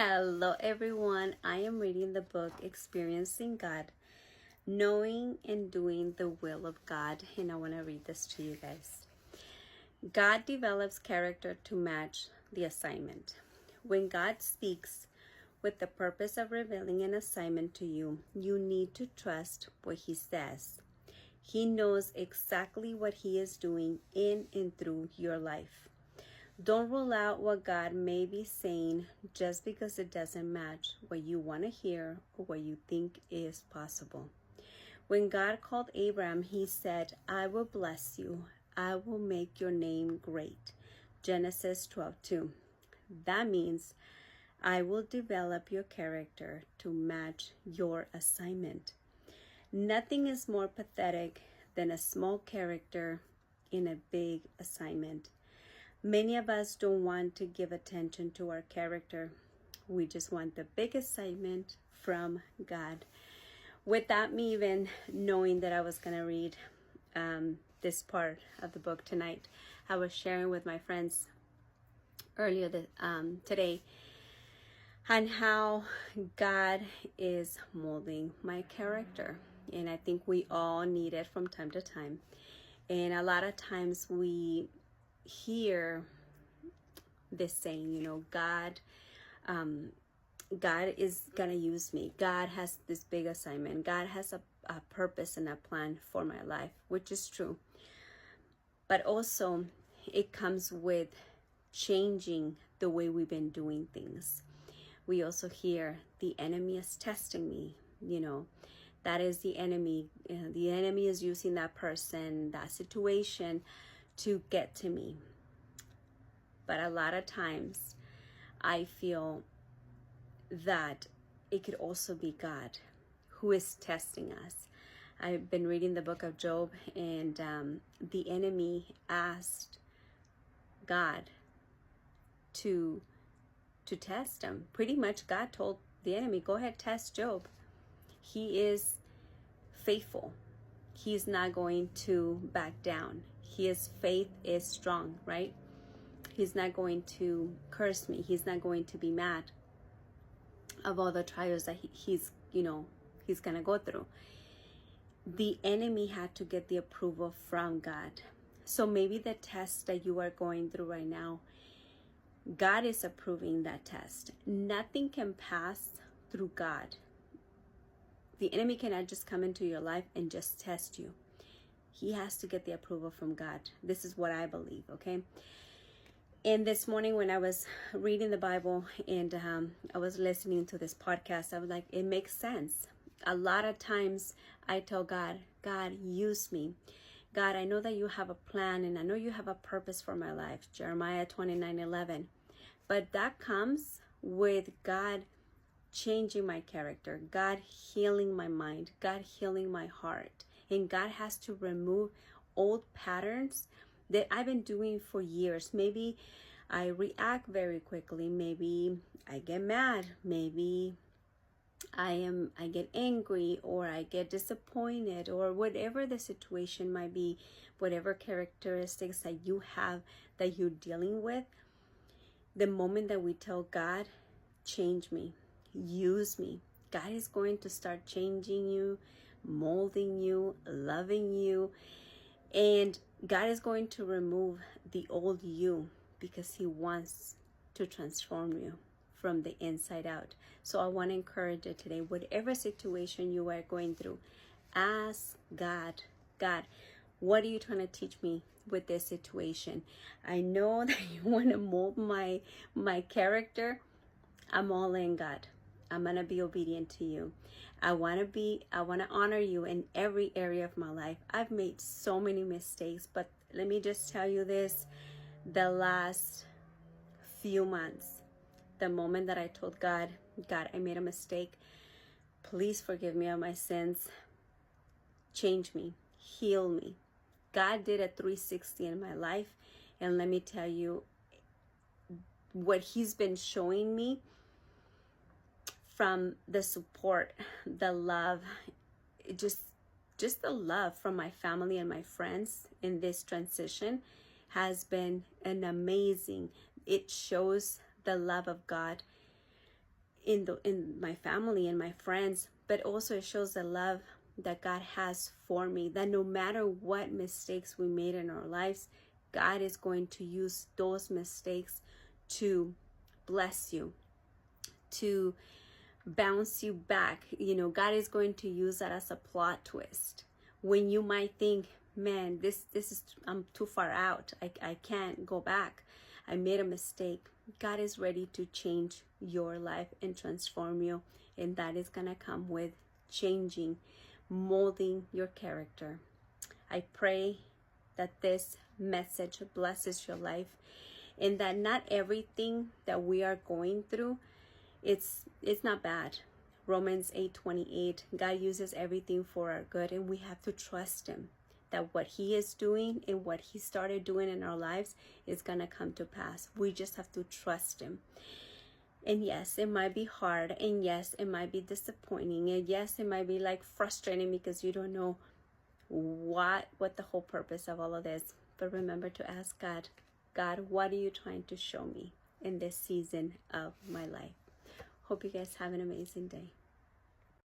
Hello, everyone. I am reading the book Experiencing God, Knowing and Doing the Will of God, and I want to read this to you guys. God develops character to match the assignment. When God speaks with the purpose of revealing an assignment to you, you need to trust what He says. He knows exactly what He is doing in and through your life. Don't rule out what God may be saying just because it doesn't match what you want to hear or what you think is possible. When God called Abraham, He said, I will bless you. I will make your name great. Genesis 12:2. That means I will develop your character to match your assignment. Nothing is more pathetic than a small character in a big assignment. Many of us don't want to give attention to our character. We just want the big assignment from God. Without me even knowing that I was going to read this part of the book tonight, I was sharing with my friends earlier today on how God is molding my character. And I think we all need it from time to time. And a lot of times we hear this saying, God is gonna use me. God has this big assignment. God has a purpose and a plan for my life, which is true. But also it comes with changing the way we've been doing things. We also hear the enemy is testing me. That is the enemy. The enemy is using that person, that situation to get to me. But a lot of times I feel that it could also be God who is testing us. I've been reading the book of Job, and the enemy asked God to test him. Pretty much God told the enemy, go ahead, test Job. He is faithful. He's not going to back down. His faith is strong, right? He's not going to curse me. He's not going to be mad of all the trials that he's going to go through. The enemy had to get the approval from God. So maybe the test that you are going through right now, God is approving that test. Nothing can pass through God. The enemy cannot just come into your life and just test you. He has to get the approval from God. This is what I believe, okay? And this morning when I was reading the Bible and I was listening to this podcast, I was like, it makes sense. A lot of times I tell God, God, use me. God, I know that you have a plan and I know you have a purpose for my life. Jeremiah 29:11. But that comes with God changing my character, God healing my mind, God healing my heart. And God has to remove old patterns that I've been doing for years. Maybe I react very quickly. Maybe I get mad. Maybe I get angry, or I get disappointed, or whatever the situation might be, whatever characteristics that you have that you're dealing with. The moment that we tell God, change me, use me, God is going to start changing you, molding you, loving you, and God is going to remove the old you because He wants to transform you from the inside out. So I want to encourage you today, whatever situation you are going through, ask God, God, what are you trying to teach me with this situation? I know that you want to mold my character. I'm all in, God. I'm going to be obedient to you. I want to honor you in every area of my life. I've made so many mistakes, but let me just tell you this. The last few months, the moment that I told God, God, I made a mistake. Please forgive me of my sins. Change me. Heal me. God did a 360 in my life. And let me tell you, what He's been showing me, from the support, the love, just the love from my family and my friends in this transition has been an amazing. It shows the love of God in my family and my friends, but also it shows the love that God has for me, that no matter what mistakes we made in our lives, God is going to use those mistakes to bless you, to bounce you back. You know, God is going to use that as a plot twist when you might think, man, this is, I'm too far out, I can't go back, I made a mistake. God is ready to change your life and transform you, and that is gonna come with changing, molding your character. I pray that this message blesses your life, and that not everything that we are going through, it's not bad. Romans 8:28, God uses everything for our good, and we have to trust him that what he is doing and what he started doing in our lives is gonna come to pass. We just have to trust him. And yes, it might be hard, and yes, it might be disappointing, and yes, it might be like frustrating because you don't know what the whole purpose of all of this. But remember to ask God, God, what are you trying to show me in this season of my life? Hope you guys have an amazing day.